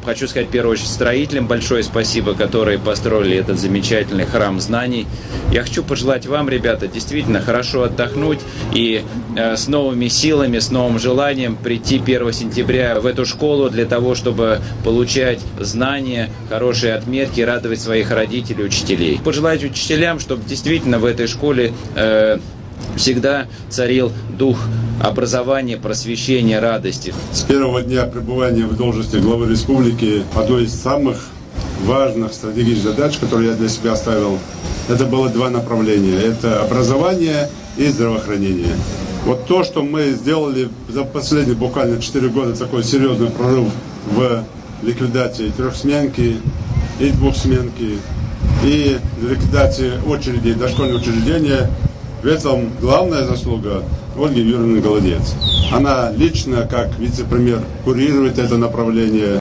хочу сказать, в первую очередь, строителям большое спасибо, которые построили этот замечательный храм знаний. Я хочу пожелать вам, ребята, действительно хорошо отдохнуть и с новыми силами, с новым желанием прийти 1 сентября в эту школу для того, чтобы получать знания, хорошие отметки, радовать своих родителей, учителей. Пожелать учителям, чтобы действительно в этой школе всегда царил дух образования, просвещения, радости. С первого дня пребывания в должности главы республики одной из самых важных стратегических задач, которые я для себя ставил, это было два направления. Это образование и здравоохранение. Вот то, что мы сделали за последние буквально 4 года, такой серьезный прорыв в ликвидации трехсменки и двухсменки, и ликвидации очередей, дошкольных учреждения. В этом главная заслуга Ольги Юрьевны Голодец. Она лично, как вице-премьер, курирует это направление.